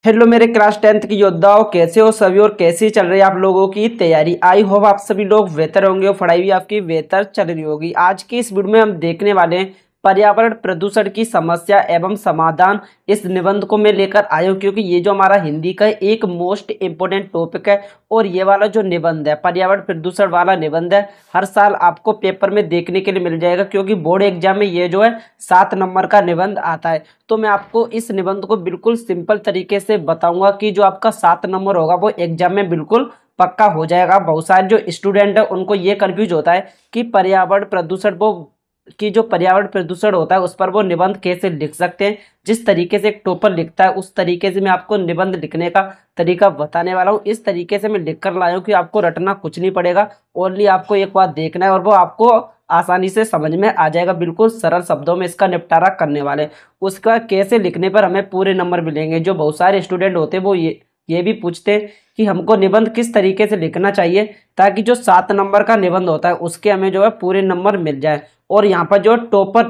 Hello मेरे class 10th की योद्धाओं, कैसे हो सभी और कैसी चल रही है आप लोगों की तैयारी। आई होप आप सभी लोग बेहतर होंगे और पढ़ाई भी आपकी बेहतर चल रही होगी। आज की इस वीडियो में हम देखने वाले हैं पर्यावरण प्रदूषण की समस्या एवं समाधान। इस निबंध को मैं लेकर आया हूँ क्योंकि ये जो हमारा हिंदी का एक मोस्ट इम्पोर्टेंट टॉपिक है और ये वाला जो निबंध है पर्यावरण प्रदूषण वाला निबंध है हर साल आपको पेपर में देखने के लिए मिल जाएगा क्योंकि बोर्ड एग्जाम में ये जो है 7 नंबर का निबंध आता है। तो मैं आपको इस निबंध को बिल्कुल सिंपल तरीके से बताऊंगा कि जो आपका 7 नंबर होगा वो एग्जाम में बिल्कुल पक्का हो जाएगा। बहुत सारे जो स्टूडेंट है उनको ये कंफ्यूज होता है कि पर्यावरण प्रदूषण वो कि जो पर्यावरण प्रदूषण होता है उस पर वो निबंध कैसे लिख सकते हैं। जिस तरीके से एक टॉपर लिखता है उस तरीके से मैं आपको निबंध लिखने का तरीका बताने वाला हूँ। इस तरीके से मैं लिख कर लाया हूँ कि आपको रटना कुछ नहीं पड़ेगा, ओनली आपको एक बार देखना है और वो आपको आसानी से समझ में आ जाएगा। बिल्कुल सरल शब्दों में इसका निपटारा करने वाले। उसका कैसे लिखने पर हमें पूरे नंबर मिलेंगे। जो बहुत सारे स्टूडेंट होते हैं वो ये भी पूछते हैं कि हमको निबंध किस तरीके से लिखना चाहिए ताकि जो 7 नंबर का निबंध होता है उसके हमें जो है पूरे नंबर मिल जाए। और यहाँ पर जो टॉपर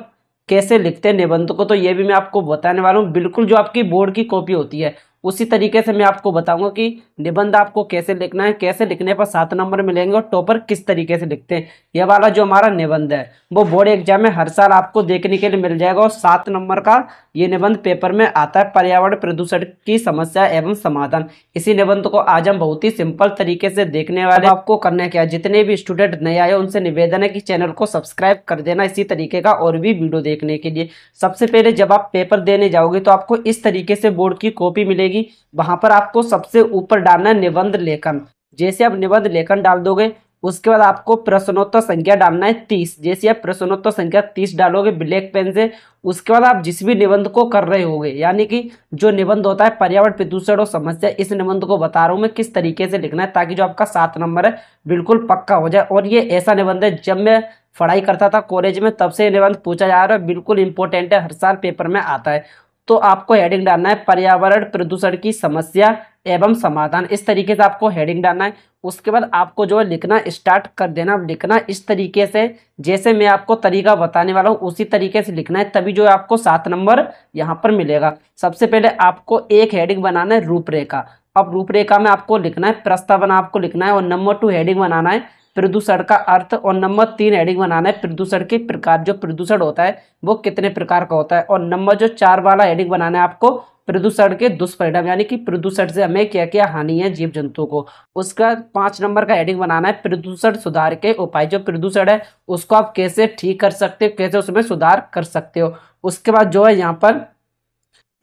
कैसे लिखते हैं निबंध को तो ये भी मैं आपको बताने वाला हूँ। बिल्कुल जो आपकी बोर्ड की कॉपी होती है उसी तरीके से मैं आपको बताऊंगा कि निबंध आपको कैसे लिखना है, कैसे लिखने पर 7 नंबर मिलेंगे और टॉपर किस तरीके से लिखते हैं। यह वाला जो हमारा निबंध है वो बोर्ड एग्जाम में हर साल आपको देखने के लिए मिल जाएगा और 7 नंबर का ये निबंध पेपर में आता है, पर्यावरण प्रदूषण की समस्या एवं समाधान। इसी निबंध को आज हम बहुत ही सिंपल तरीके से देखने वाले। आपको करना क्या है, जितने भी स्टूडेंट नए आए उनसे निवेदन है कि चैनल को सब्सक्राइब कर देना इसी तरीके का और भी वीडियो देखने के लिए। सबसे पहले जब आप पेपर देने जाओगे तो आपको इस तरीके से बोर्ड की कॉपी मिलेगी। वहां पर आपको सबसे ऊपर डालना है निबंध लेखन। जैसे आप निबंध लेखन डाल दोगे उसके बाद आपको प्रश्नोत्तर संख्या डालना है 30। जैसे आप प्रश्नोत्तर संख्या 30 डालोगे ब्लैक पेन से, उसके बाद आप जिस भी निबंध को कर रहे होगे, यानी कि जो निबंध होता है पर्यावरण प्रदूषण और समस्या, इस निबंध को बता रहा हूं मैं किस तरीके से लिखना है ताकि जो आपका 7 नंबर है बिल्कुल पक्का हो जाए। और ये ऐसा निबंध है जब मैं पढ़ाई करता था कॉलेज में तब से निबंध पूछा जा रहा है, बिल्कुल इंपॉर्टेंट है, हर साल पेपर में आता है। तो आपको हेडिंग डालना है पर्यावरण प्रदूषण की समस्या एवं समाधान। इस तरीके से आपको हेडिंग डालना है। उसके बाद आपको जो है लिखना स्टार्ट कर देना। लिखना इस तरीके से जैसे मैं आपको तरीका बताने वाला हूँ उसी तरीके से लिखना है, तभी जो है आपको 7 नंबर यहाँ पर मिलेगा। सबसे पहले आपको एक हेडिंग बनाना है रूपरेखा। अब रूपरेखा में आपको लिखना है प्रस्तावना, आपको लिखना है और नंबर 2 हेडिंग बनाना है प्रदूषण का अर्थ और नंबर 3 हेडिंग बनाना है प्रदूषण के प्रकार। जो प्रदूषण होता है वो कितने प्रकार का होता है। और नंबर जो 4 वाला हेडिंग बनाना है आपको प्रदूषण के दुष्परिणाम, यानी कि प्रदूषण से हमें क्या क्या हानि है जीव जंतुओं को। उसका 5 नंबर का हेडिंग बनाना है प्रदूषण सुधार के उपाय। जो प्रदूषण है उसको आप कैसे ठीक कर सकते हो, कैसे उसमें सुधार कर सकते हो। उसके बाद जो है यहाँ पर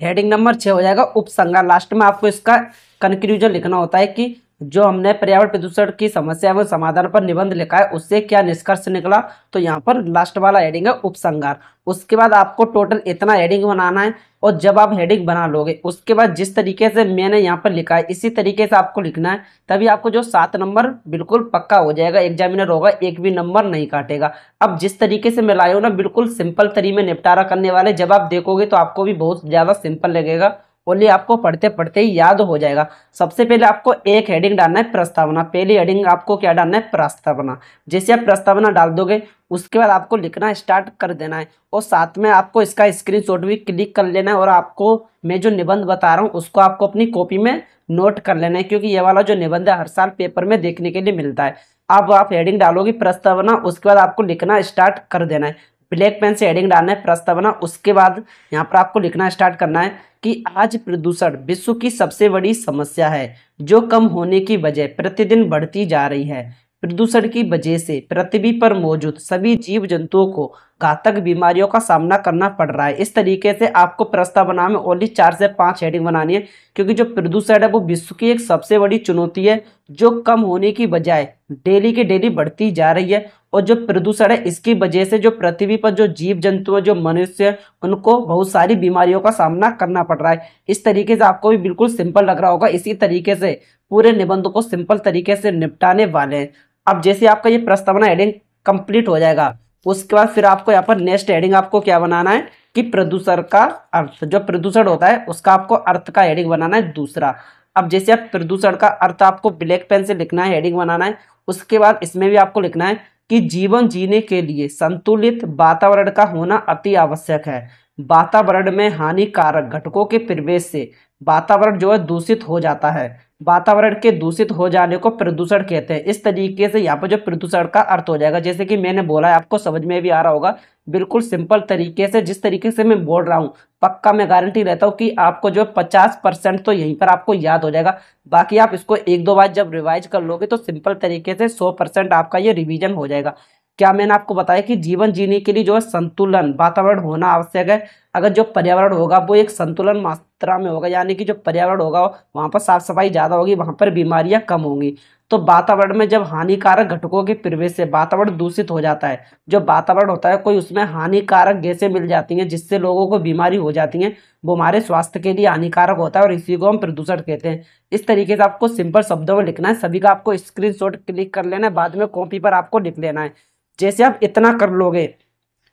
हेडिंग नंबर 6 हो जाएगा उपसंहार। लास्ट में आपको इसका कंक्लूजन लिखना होता है कि जो हमने पर्यावरण प्रदूषण की समस्या एवं समाधान पर निबंध लिखा है उससे क्या निष्कर्ष निकला। तो यहाँ पर लास्ट वाला हेडिंग है उपसंहार। उसके बाद आपको टोटल इतना हेडिंग बनाना है और जब आप हेडिंग बना लोगे उसके बाद जिस तरीके से मैंने यहाँ पर लिखा है इसी तरीके से आपको लिखना है, तभी आपको जो 7 नंबर बिल्कुल पक्का हो जाएगा। एग्जामिनर होगा एक भी नंबर नहीं काटेगा। अब जिस तरीके से मैं लाया हूँ ना बिल्कुल सिंपल तरीके में निपटारा करने वाले, जब आप देखोगे तो आपको भी बहुत ज़्यादा सिंपल लगेगा, ओनली आपको पढ़ते पढ़ते ही याद हो जाएगा। सबसे पहले आपको एक हेडिंग डालना है प्रस्तावना। पहली हेडिंग आपको क्या डालना है प्रस्तावना। जैसे आप प्रस्तावना डाल दोगे उसके बाद आपको लिखना स्टार्ट कर देना है और साथ में आपको इसका स्क्रीनशॉट भी क्लिक कर लेना है और आपको मैं जो निबंध बता रहा हूँ उसको आपको अपनी कॉपी में नोट कर लेना है क्योंकि ये वाला जो निबंध है हर साल पेपर में देखने के लिए मिलता है। अब आप हेडिंग डालोगे प्रस्तावना, उसके बाद आपको लिखना स्टार्ट कर देना है। ब्लैक पेन से हेडिंग डालना है प्रस्तावना। उसके बाद यहाँ पर आपको लिखना स्टार्ट करना है कि आज प्रदूषण विश्व की सबसे बड़ी समस्या है जो कम होने की बजाय प्रतिदिन बढ़ती जा रही है। प्रदूषण की वजह से पृथ्वी पर मौजूद सभी जीव जंतुओं को घातक बीमारियों का सामना करना पड़ रहा है। इस तरीके से आपको प्रस्तावना में ओनली 4 से 5 हेडिंग बनानी है क्योंकि जो प्रदूषण है वो विश्व की एक सबसे बड़ी चुनौती है जो कम होने की बजाय डेली के डेली बढ़ती जा रही है। और जो प्रदूषण है इसकी वजह से जो पृथ्वी पर जो जीव जंतु है, जो मनुष्य है, उनको बहुत सारी बीमारियों का सामना करना पड़ रहा है। इस तरीके से आपको भी बिल्कुल सिंपल लग रहा होगा। इसी तरीके से पूरे निबंध को सिंपल तरीके से निपटाने वाले हैं। अब जैसे आपका ये प्रस्तावना हेडिंग कंप्लीट हो जाएगा उसके बाद फिर आपको यहाँ पर नेक्स्ट हेडिंग आपको क्या बनाना है कि प्रदूषण का अर्थ। जो प्रदूषण होता है उसका आपको अर्थ का हेडिंग बनाना है दूसरा। अब जैसे आप प्रदूषण का अर्थ आपको ब्लैक पेन से लिखना है, हेडिंग बनाना है। उसके बाद इसमें भी आपको लिखना है कि जीवन जीने के लिए संतुलित वातावरण का होना अति आवश्यक है। वातावरण में हानिकारक घटकों के प्रवेश से वातावरण जो है दूषित हो जाता है। वातावरण के दूषित हो जाने को प्रदूषण कहते हैं। इस तरीके से यहाँ पर जो प्रदूषण का अर्थ हो जाएगा, जैसे कि मैंने बोला है, आपको समझ में भी आ रहा होगा, बिल्कुल सिंपल तरीके से जिस तरीके से मैं बोल रहा हूँ, पक्का मैं गारंटी रहता हूँ कि आपको जो 50% तो यहीं पर आपको याद हो जाएगा। बाकी आप इसको एक दो बार जब रिवाइज कर लोगे तो सिंपल तरीके से 100% आपका ये रिवीजन हो जाएगा। क्या मैंने आपको बताया कि जीवन जीने के लिए जो है संतुलन वातावरण होना आवश्यक है। अगर जो पर्यावरण होगा वो एक संतुलन मात्रा में होगा, यानी कि जो पर्यावरण होगा वहाँ पर साफ सफाई ज़्यादा होगी, वहाँ पर बीमारियाँ कम होंगी। तो वातावरण में जब हानिकारक घटकों के प्रवेश से वातावरण दूषित हो जाता है, जो वातावरण होता है कोई उसमें हानिकारक गैसें मिल जाती हैं जिससे लोगों को बीमारी हो जाती हैं, वो हमारे स्वास्थ्य के लिए हानिकारक होता है और इसी को हम प्रदूषण कहते हैं। इस तरीके से आपको सिंपल शब्दों में लिखना है। सभी का आपको स्क्रीनशॉट क्लिक कर लेना है, बाद में कॉपी पर आपको लिख लेना है। जैसे आप इतना कर लोगे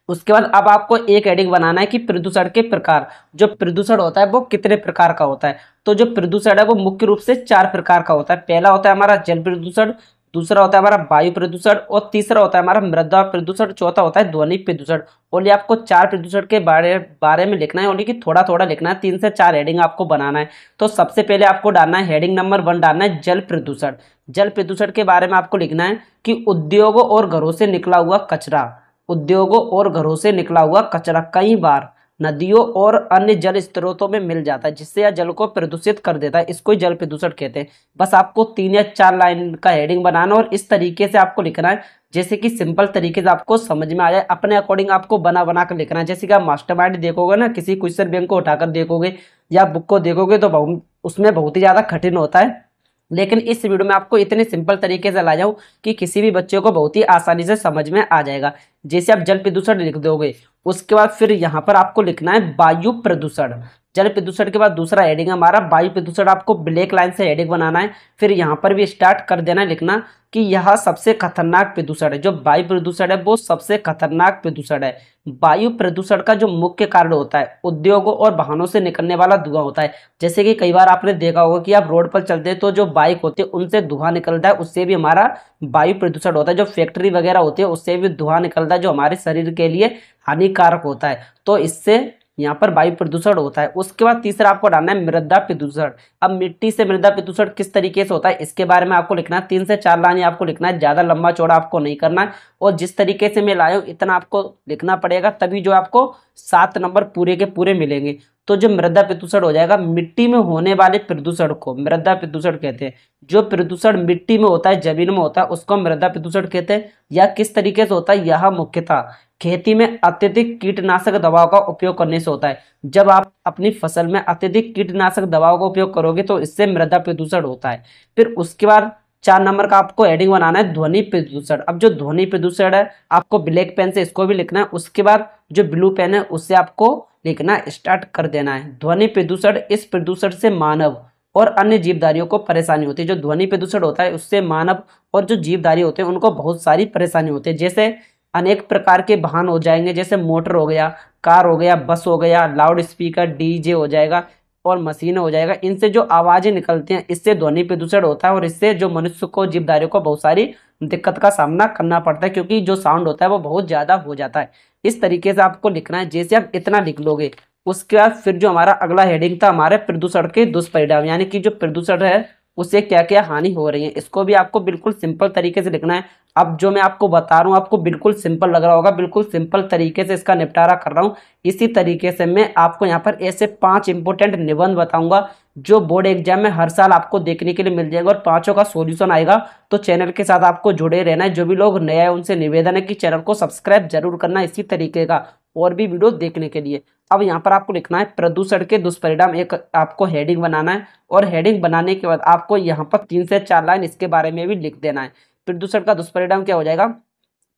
उसके बाद अब आपको एक हेडिंग बनाना है कि प्रदूषण के प्रकार। जो प्रदूषण होता है वो कितने प्रकार का होता है। तो जो प्रदूषण है वो मुख्य रूप से 4 प्रकार का होता है। पहला होता है हमारा जल प्रदूषण, दूसरा होता है हमारा वायु प्रदूषण और तीसरा होता है हमारा मृदा प्रदूषण, चौथा होता है ध्वनि प्रदूषण। ओनली आपको 4 प्रदूषण के बारे में लिखना है, ओनली कि थोड़ा थोड़ा लिखना है। 3 से 4 हेडिंग आपको बनाना है। तो सबसे पहले आपको डालना है हेडिंग नंबर 1, डालना है जल प्रदूषण। जल प्रदूषण के बारे में आपको लिखना है कि उद्योगों और घरों से निकला हुआ कचरा, उद्योगों और घरों से निकला हुआ कचरा कई बार नदियों और अन्य जल स्रोतों में मिल जाता है, जिससे यह जल को प्रदूषित कर देता है। इसको ही जल प्रदूषण कहते हैं। बस आपको 3 या 4 लाइन का हेडिंग बनाना और इस तरीके से आपको लिखना है जैसे कि सिंपल तरीके से आपको समझ में आ जाए। अपने अकॉर्डिंग आपको बना बना कर लिखना है। जैसे कि आप मास्टरमाइंड देखोगे ना, किसी क्वेश्चन बैंक को उठाकर देखोगे या बुक को देखोगे तो उसमें बहुत ही ज़्यादा कठिन होता है, लेकिन इस वीडियो में आपको इतने सिंपल तरीके से लाया हूं कि किसी भी बच्चे को बहुत ही आसानी से समझ में आ जाएगा। जैसे आप जल प्रदूषण लिख दोगे, उसके बाद फिर यहाँ पर आपको लिखना है वायु प्रदूषण। जल प्रदूषण के बाद दूसरा हेडिंग हमारा वायु प्रदूषण, आपको ब्लैक लाइन से हेडिंग बनाना है। फिर यहाँ पर भी स्टार्ट कर देना है लिखना कि यह सबसे खतरनाक प्रदूषण है। जो वायु प्रदूषण है वो सबसे खतरनाक प्रदूषण है। वायु प्रदूषण का जो मुख्य कारण होता है उद्योगों और वाहनों से निकलने वाला धुआं होता है। जैसे कि कई बार आपने देखा होगा कि आप रोड पर चलते हैं तो जो बाइक होती है उनसे धुआं निकलता है, उससे भी हमारा वायु प्रदूषण होता है। जो फैक्ट्री वगैरह होती है उससे भी धुआं निकलता है जो हमारे शरीर के लिए हानिकारक होता है। तो इससे यहाँ पर वायु प्रदूषण होता है। उसके बाद तीसरा आपको डालना है मृदा प्रदूषण। अब मिट्टी से मृदा प्रदूषण किस तरीके से होता है इसके बारे में आपको लिखना है। 3 से 4 लाइन आपको लिखना है, ज़्यादा लंबा चौड़ा आपको नहीं करना है। और जिस तरीके से मैं लाया हूँ इतना आपको लिखना पड़ेगा, तभी जो आपको 7 नंबर पूरे के पूरे मिलेंगे। तो जो मृदा प्रदूषण हो जाएगा, मिट्टी में होने वाले प्रदूषण को मृदा प्रदूषण कहते हैं। जो प्रदूषण मिट्टी में होता है, जमीन में होता है, उसको मृदा प्रदूषण कहते हैं। या किस तरीके से होता है, यह मुख्यतः खेती में अत्यधिक कीटनाशक दवाओं का उपयोग करने से होता है। जब आप अपनी फसल में अत्यधिक कीटनाशक दवाओं का उपयोग करोगे तो इससे मृदा प्रदूषण होता है। फिर उसके बाद 4 नंबर का आपको हेडिंग बनाना है ध्वनि प्रदूषण। अब जो ध्वनि प्रदूषण है आपको ब्लैक पेन से इसको भी लिखना है, उसके बाद जो ब्लू पेन है उससे आपको लिखना स्टार्ट कर देना है। ध्वनि प्रदूषण, इस प्रदूषण से मानव और अन्य जीवधारियों को परेशानी होती है। जो ध्वनि प्रदूषण होता है उससे मानव और जो जीवधारी होते हैं उनको बहुत सारी परेशानी होती है। जैसे अनेक प्रकार के वाहन हो जाएंगे, जैसे मोटर हो गया, कार हो गया, बस हो गया, लाउड स्पीकर, डीजे हो जाएगा और मशीनें हो जाएगा। इनसे जो आवाज़ें निकलती हैं इससे ध्वनि प्रदूषण होता है और इससे जो मनुष्य को, जीवधारियों को बहुत सारी दिक्कत का सामना करना पड़ता है, क्योंकि जो साउंड होता है वो बहुत ज़्यादा हो जाता है। इस तरीके से आपको लिखना है। जैसे आप इतना लिख लोगे उसके बाद फिर जो हमारा अगला हेडिंग था हमारे प्रदूषण के दुष्परिणाम, यानी कि जो प्रदूषण है उससे क्या क्या हानि हो रही है, इसको भी आपको बिल्कुल सिंपल तरीके से लिखना है। अब जो मैं आपको बता रहा हूँ आपको बिल्कुल सिंपल लग रहा होगा, बिल्कुल सिंपल तरीके से इसका निपटारा कर रहा हूँ। इसी तरीके से मैं आपको यहाँ पर ऐसे 5 इंपॉर्टेंट निबंध बताऊंगा जो बोर्ड एग्जाम में हर साल आपको देखने के लिए मिल जाएगा और 5 का सॉल्यूशन आएगा। तो चैनल के साथ आपको जुड़े रहना है। जो भी लोग नए हैं उनसे निवेदन है कि चैनल को सब्सक्राइब जरूर करना इसी तरीके का और भी वीडियो देखने के लिए। अब यहाँ पर आपको लिखना है प्रदूषण के दुष्परिणाम, एक आपको हेडिंग बनाना है और हेडिंग बनाने के बाद आपको यहाँ पर 3 से 4 लाइन इसके बारे में भी लिख देना है। प्रदूषण का दुष्परिणाम क्या हो जाएगा,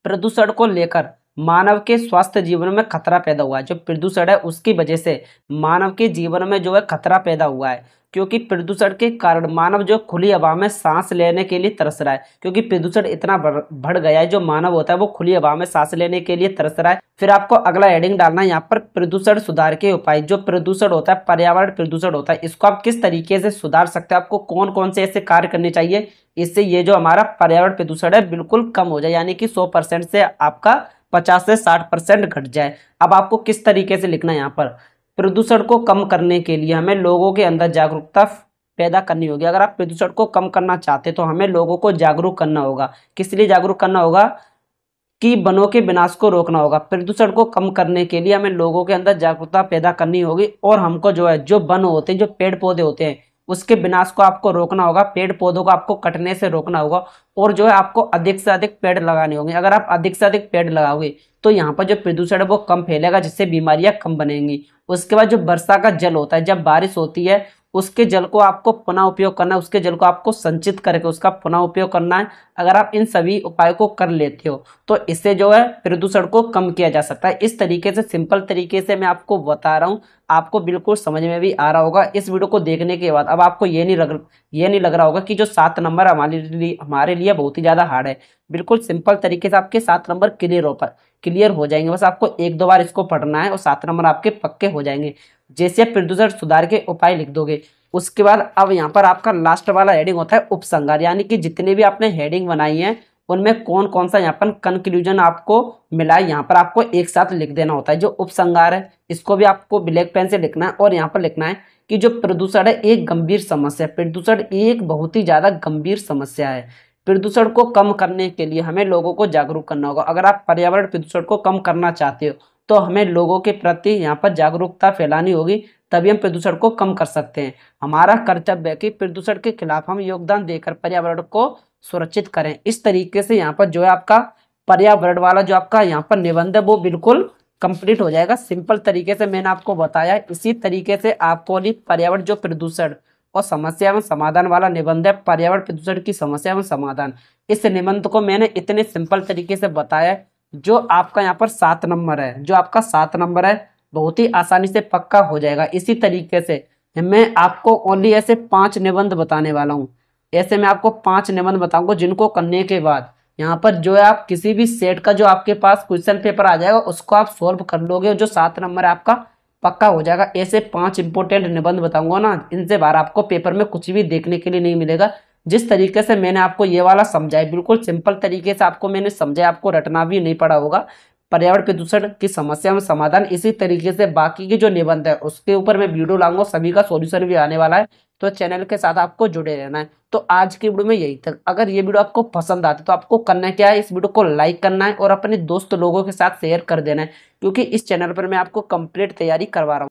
प्रदूषण को लेकर मानव के स्वास्थ्य जीवन में खतरा पैदा हुआ है। जो प्रदूषण है उसकी वजह से मानव के जीवन में जो है खतरा पैदा हुआ है, क्योंकि प्रदूषण के कारण मानव जो खुली हवा में सांस लेने के लिए तरस रहा है। क्योंकि प्रदूषण इतना बढ़ गया है, जो मानव होता है वो खुली हवा में सांस लेने के लिए तरस रहा है। फिर आपको अगला हेडिंग डालना है यहाँ पर प्रदूषण सुधार के उपाय। जो प्रदूषण होता है, पर्यावरण प्रदूषण होता है, इसको आप किस तरीके से सुधार सकते हैं, आपको कौन कौन से ऐसे कार्य करने चाहिए इससे ये जो हमारा पर्यावरण प्रदूषण है बिल्कुल कम हो जाए, यानी कि 100% से आपका 50 से 60% घट जाए। अब आपको किस तरीके से लिखना है यहाँ पर, प्रदूषण को कम करने के लिए हमें लोगों के अंदर जागरूकता पैदा करनी होगी। अगर आप प्रदूषण को कम करना चाहते तो हमें लोगों को जागरूक करना होगा। किस लिए जागरूक करना होगा? कि वनों के विनाश को रोकना होगा। प्रदूषण को कम करने के लिए हमें लोगों के अंदर जागरूकता पैदा करनी होगी और हमको जो है, जो वन होते हैं, जो पेड़ पौधे होते हैं, उसके विनाश को आपको रोकना होगा। पेड़ पौधों को आपको कटने से रोकना होगा और जो है आपको अधिक से अधिक पेड़ लगाने होंगे। अगर आप अधिक से अधिक पेड़ लगाओगे तो यहाँ पर जो प्रदूषण है वो कम फैलेगा, जिससे बीमारियां कम बनेंगी। उसके बाद जो वर्षा का जल होता है, जब बारिश होती है उसके जल को आपको पुनः उपयोग करना है, उसके जल को आपको संचित करके उसका पुनः उपयोग करना है। अगर आप इन सभी उपायों को कर लेते हो तो इससे जो है प्रदूषण को कम किया जा सकता है। इस तरीके से, सिंपल तरीके से मैं आपको बता रहा हूँ, आपको बिल्कुल समझ में भी आ रहा होगा। इस वीडियो को देखने के बाद अब आपको ये नहीं लग रहा होगा कि जो 7 नंबर हमारे लिए बहुत ही ज़्यादा हार्ड है। बिल्कुल सिंपल तरीके से आपके 7 नंबर क्लियर हो जाएंगे। बस आपको 1-2 बार इसको पढ़ना है और 7 नंबर आपके पक्के हो जाएंगे। जैसे आप प्रदूषण सुधार के उपाय लिख दोगे, उसके बाद अब यहाँ पर आपका लास्ट वाला हेडिंग होता है उपसंहार, यानी कि जितने भी आपने हेडिंग बनाई है उनमें कौन कौन सा यहाँ पर कंक्लूजन आपको मिला है, यहाँ पर आपको एक साथ लिख देना होता है। जो उपसंहार है इसको भी आपको ब्लैक पेन से लिखना है और यहाँ पर लिखना है कि जो प्रदूषण है एक गंभीर समस्या है। प्रदूषण एक बहुत ही ज्यादा गंभीर समस्या है। प्रदूषण को कम करने के लिए हमें लोगों को जागरूक करना होगा। अगर आप पर्यावरण प्रदूषण को कम करना चाहते हो तो हमें लोगों के प्रति यहाँ पर जागरूकता फैलानी होगी, तभी हम प्रदूषण को कम कर सकते हैं। हमारा कर्तव्य है कि प्रदूषण के खिलाफ हम योगदान देकर पर्यावरण को सुरक्षित करें। इस तरीके से यहाँ पर जो है आपका पर्यावरण वाला जो आपका यहाँ पर निबंध है वो बिल्कुल कंप्लीट हो जाएगा। सिंपल तरीके से मैंने आपको बताया। इसी तरीके से आपको भी पर्यावरण जो प्रदूषण और समस्या एवं समाधान वाला निबंध है, पर्यावरण प्रदूषण की समस्या एवं समाधान, इस निबंध को मैंने इतने सिंपल तरीके से बताया जो आपका यहाँ पर 7 नंबर है, जो आपका 7 नंबर है बहुत ही आसानी से पक्का हो जाएगा। इसी तरीके से मैं आपको ओनली ऐसे 5 निबंध बताने वाला हूँ। ऐसे मैं आपको 5 निबंध बताऊंगा जिनको करने के बाद यहाँ पर जो है आप किसी भी सेट का जो आपके पास क्वेश्चन पेपर आ जाएगा उसको आप सॉल्व कर लोगे, जो 7 नंबर है आपका पक्का हो जाएगा। ऐसे 5 इंपॉर्टेंट निबंध बताऊंगा ना, इनसे बाहर आपको पेपर में कुछ भी देखने के लिए नहीं मिलेगा। जिस तरीके से मैंने आपको ये वाला समझाया, बिल्कुल सिंपल तरीके से आपको मैंने समझाया, आपको रटना भी नहीं पड़ा होगा। पर्यावरण प्रदूषण की समस्या में समाधान, इसी तरीके से बाकी के जो निबंध है उसके ऊपर मैं वीडियो लाऊंगा, सभी का सॉल्यूशन भी आने वाला है, तो चैनल के साथ आपको जुड़े रहना है। तो आज की वीडियो में यही तक। अगर ये वीडियो आपको पसंद आती तो आपको करना क्या है, इस वीडियो को लाइक करना है और अपने दोस्त लोगों के साथ शेयर कर देना है, क्योंकि इस चैनल पर मैं आपको कंप्लीट तैयारी करवा रहा हूँ।